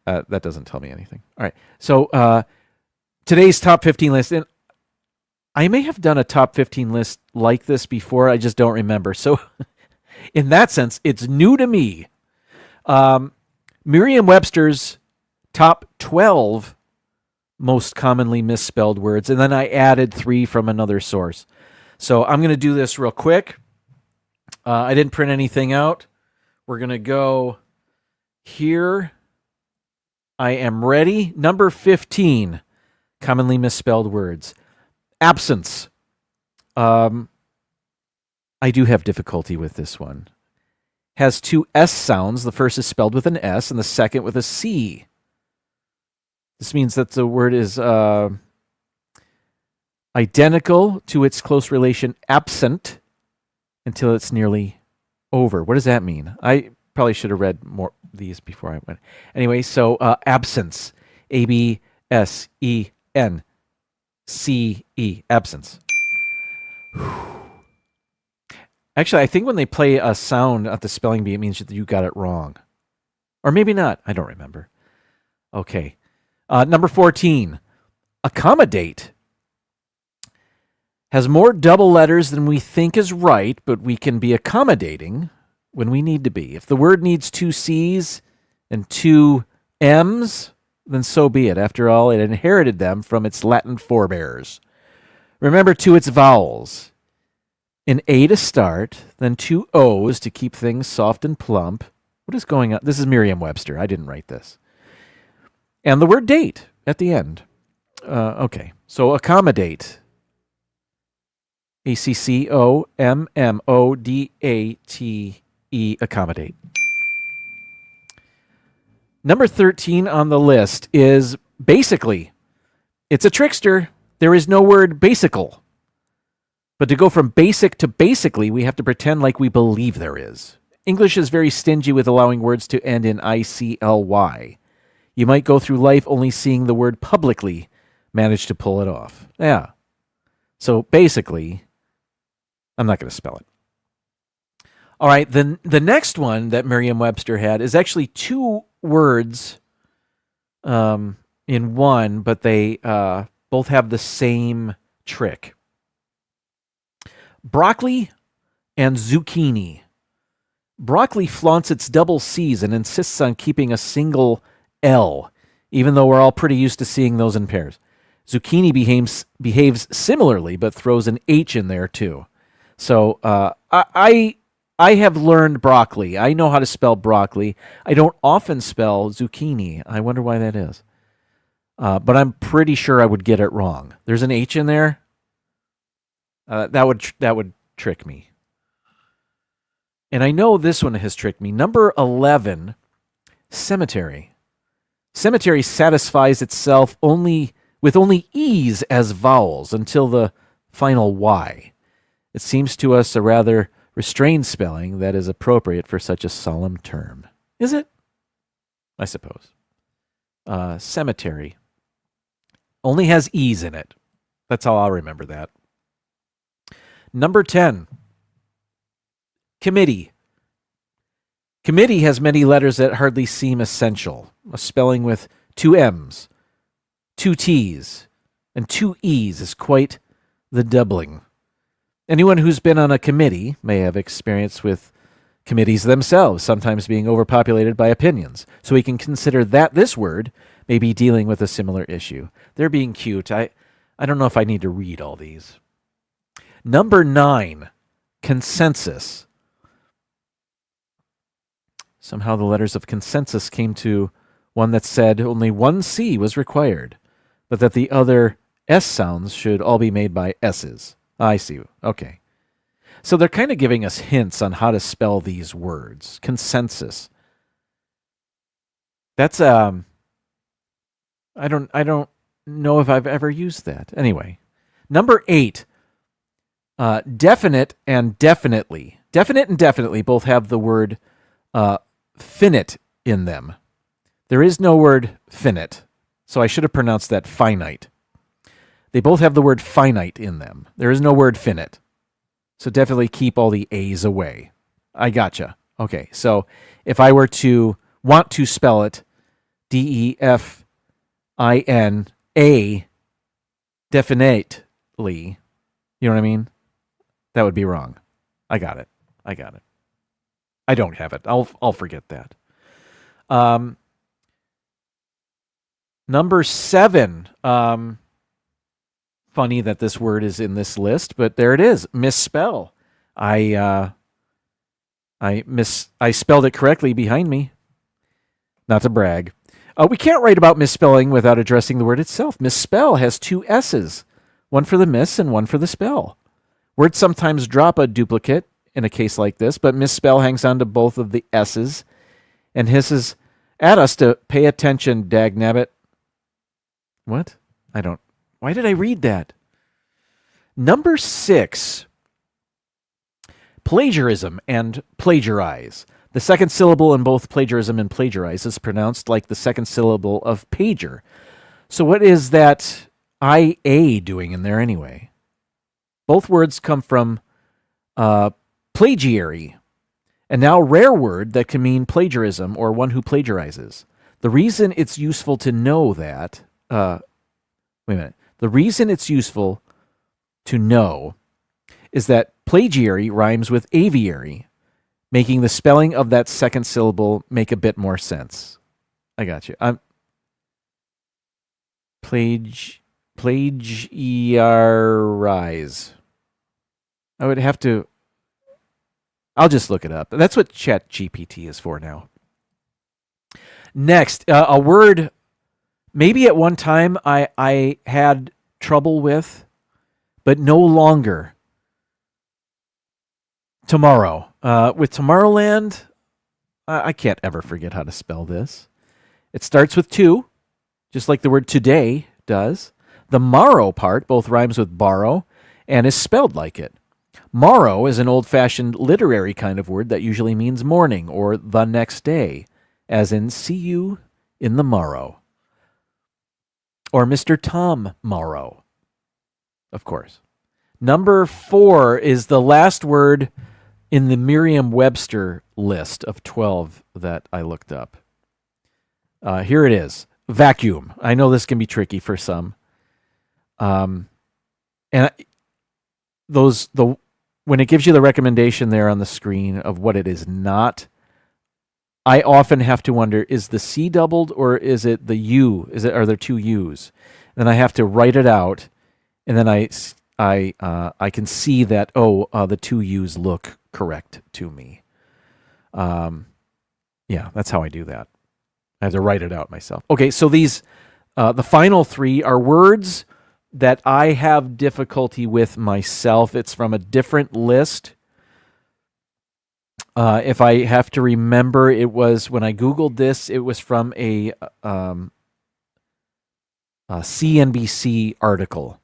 that doesn't tell me anything. All right, so today's top 15 list, and I may have done a top 15 list like this before, I just don't remember. So in that sense, it's new to me. Merriam-Webster's top 12 most commonly misspelled words, and then I added 3 from another source. So I'm going to do this real quick. I didn't print anything out. We're going to go here. I am ready. Number 15, commonly misspelled words. Absence. I do have difficulty with this one. has two S sounds. The first is spelled with an S and the second with a C. This means that the word is identical to its close relation absent until it's nearly over. What does that mean? I probably should have read more of these before I went. Anyway, so absence. A-B-S-E-N-C-E. Absence. Actually, I think when they play a sound at the spelling bee, it means that you got it wrong. Or maybe not. I don't remember. Okay. Number 14. Accommodate. Has more double letters than we think is right, but we can be accommodating when we need to be. If the word needs two C's and two M's, then so be it. After all, it inherited them from its Latin forebears. Remember, to its vowels. An A to start, then two O's to keep things soft and plump. What is going on? This is Merriam-Webster. I didn't write this. And the word date at the end. Okay, so accommodate. A-C-C-O-M-M-O-D-A-T-E, accommodate. Number 13 on the list is basically. It's a trickster. There is no word basical. But to go from basic to basically, we have to pretend like we believe there is. English is very stingy with allowing words to end in I-C-L-Y. You might go through life only seeing the word publicly, manage to pull it off. Yeah. So basically, I'm not going to spell it. All right, the next one that Merriam-Webster had is actually two words in one, but they both have the same trick. Broccoli and zucchini. Broccoli flaunts its double C's and insists on keeping a single L, even though we're all pretty used to seeing those in pairs. Zucchini behaves similarly, but throws an H in there too. So I have learned broccoli. I know how to spell broccoli. I don't often spell zucchini. I wonder why that is. But I'm pretty sure I would get it wrong. There's an H in there. That would trick me. And I know this one has tricked me. Number 11, cemetery. Cemetery satisfies itself with only E's as vowels until the final Y. It seems to us a rather restrained spelling that is appropriate for such a solemn term. Is it? I suppose. Cemetery. Only has E's in it. That's how I'll remember that. Number 10. Committee. Committee has many letters that hardly seem essential. A spelling with two M's, two T's, and two E's is quite the doubling. Anyone who's been on a committee may have experience with committees themselves, sometimes being overpopulated by opinions. So we can consider that this word may be dealing with a similar issue. They're being cute. I don't know if I need to read all these. Number 9, consensus. Somehow the letters of consensus came to one that said only one C was required, but that the other S sounds should all be made by S's. I see. Okay. So they're kind of giving us hints on how to spell these words. Consensus. That's I don't know if I've ever used that. Anyway, number 8. Definite and definitely. Definite and definitely both have the word finite in them. There is no word finite, so I should have pronounced that finite. They both have the word finite in them. There is no word finite. So definitely keep all the A's away. I gotcha. Okay, so if I were to want to spell it D-E-F-I-N-A definitely, you know what I mean? That would be wrong. I got it. I don't have it. I'll forget that. Number 7. Funny that this word is in this list, but there it is. Misspell. I spelled it correctly behind me. Not to brag. We can't write about misspelling without addressing the word itself. Misspell has two S's, one for the miss and one for the spell. Words sometimes drop a duplicate in a case like this, but misspell hangs on to both of the S's and hisses at us to pay attention, dagnabbit. What? Why did I read that? Number 6, plagiarism and plagiarize. The second syllable in both plagiarism and plagiarize is pronounced like the second syllable of pager. So what is that IA doing in there anyway? Both words come from plagiary, and now rare word that can mean plagiarism or one who plagiarizes. The reason it's useful to know that, the reason it's useful to know is that plagiary rhymes with aviary, making the spelling of that second syllable make a bit more sense. I got you. Plagiarize. I would have to. I'll just look it up. That's what ChatGPT is for now. Next, a word maybe at one time I had trouble with, but no longer. Tomorrow. With Tomorrowland, I can't ever forget how to spell this. It starts with 2, just like the word today does. The morrow part both rhymes with borrow and is spelled like it. Morrow is an old-fashioned literary kind of word that usually means morning or the next day, as in see you in the morrow. Or Mr. Tom Morrow, of course. Number 4 is the last word in the Merriam-Webster list of 12 that I looked up. Here it is. Vacuum. I know this can be tricky for some. When it gives you the recommendation there on the screen of what it is not, I often have to wonder, is the C doubled or is it the U? Are there 2 U's? Then I have to write it out, and then I can see that, the 2 U's look correct to me. Yeah, that's how I do that. I have to write it out myself. Okay, so these, the final 3 are words that I have difficulty with myself. It's from a different list. If I have to remember, it was, when I Googled this, it was from a CNBC article.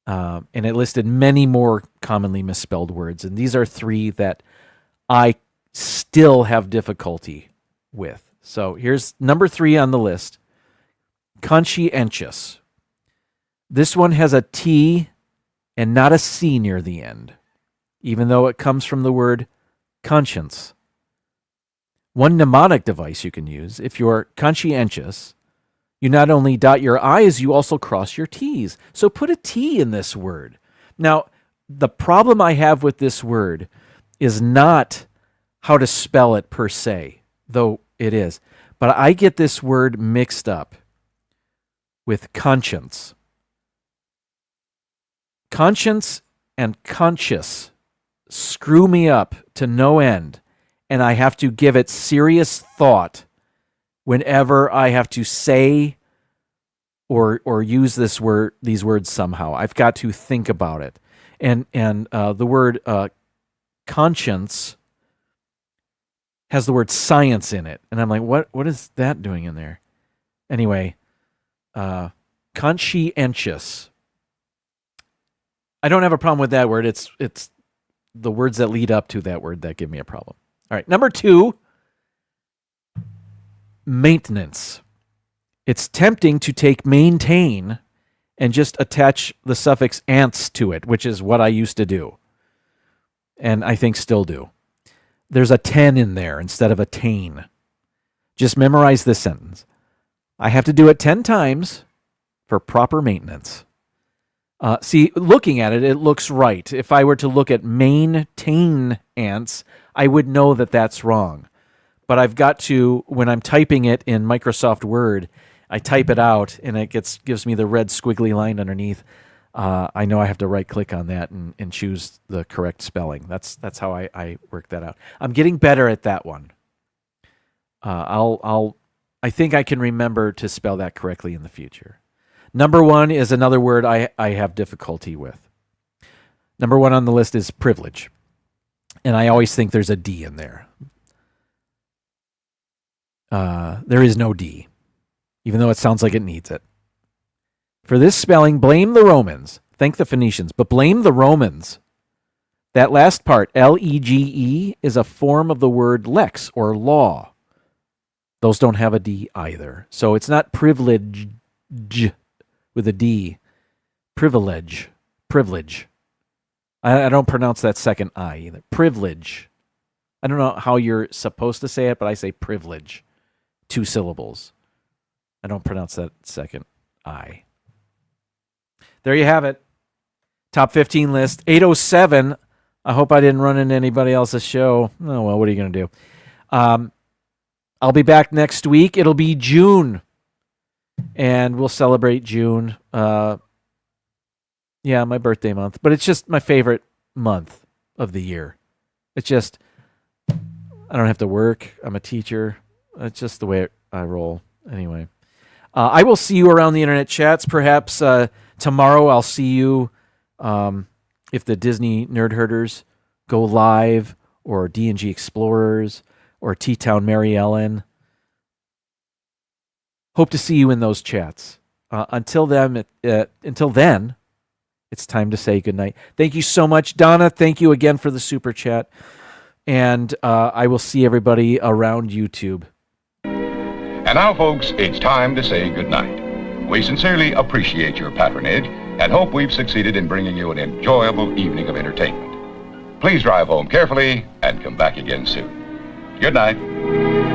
And it listed many more commonly misspelled words. And these are 3 that I still have difficulty with. So here's number 3 on the list. Conscientious. This one has a T and not a C near the end, even though it comes from the word conscience. One mnemonic device you can use, if you're conscientious, you not only dot your I's, you also cross your T's. So put a T in this word. Now, the problem I have with this word is not how to spell it per se, though it is. But I get this word mixed up with conscience. Conscience and conscious screw me up to no end, and I have to give it serious thought whenever I have to say or use these words somehow. I've got to think about it. And the word conscience has the word science in it. And I'm like, what is that doing in there? Anyway, conscientious. I don't have a problem with that word. It's the words that lead up to that word that give me a problem. All right, number 2, maintenance. It's tempting to take maintain and just attach the suffix ants to it, which is what I used to do, and I think still do. There's a 10 in there instead of a tain. Just memorize this sentence. I have to do it 10 times for proper maintenance. See, looking at it, it looks right. If I were to look at maintain ants, I would know that that's wrong. But I've got to, when I'm typing it in Microsoft Word, I type it out, and it gives me the red squiggly line underneath. I know I have to right-click on that and choose the correct spelling. That's how I work that out. I'm getting better at that one. I think I can remember to spell that correctly in the future. Number 1 is another word I have difficulty with. Number 1 on the list is privilege. And I always think there's a D in there. There is no D, even though it sounds like it needs it. For this spelling, blame the Romans. Thank the Phoenicians, but blame the Romans. That last part, L-E-G-E, is a form of the word lex, or law. Those don't have a D either. So it's not privilege with a D. Privilege. I don't pronounce that second I either. Privilege. I don't know how you're supposed to say it, but I say privilege. 2 syllables. I don't pronounce that second I. There you have it. Top 15 list. 807. I hope I didn't run into anybody else's show. Oh, well, what are you going to do? I'll be back next week. It'll be June. And we'll celebrate June. Yeah, my birthday month. But it's just my favorite month of the year. It's just, I don't have to work. I'm a teacher. It's just the way I roll. Anyway. I will see you around the internet chats. Perhaps tomorrow I'll see you if the Disney Nerd Herders go live, or D&G Explorers, or T-Town Mary Ellen. Hope to see you in those chats. Until then, it's time to say goodnight. Thank you so much, Donna. Thank you again for the super chat. And I will see everybody around YouTube. And now, folks, it's time to say goodnight. We sincerely appreciate your patronage and hope we've succeeded in bringing you an enjoyable evening of entertainment. Please drive home carefully and come back again soon. Good night.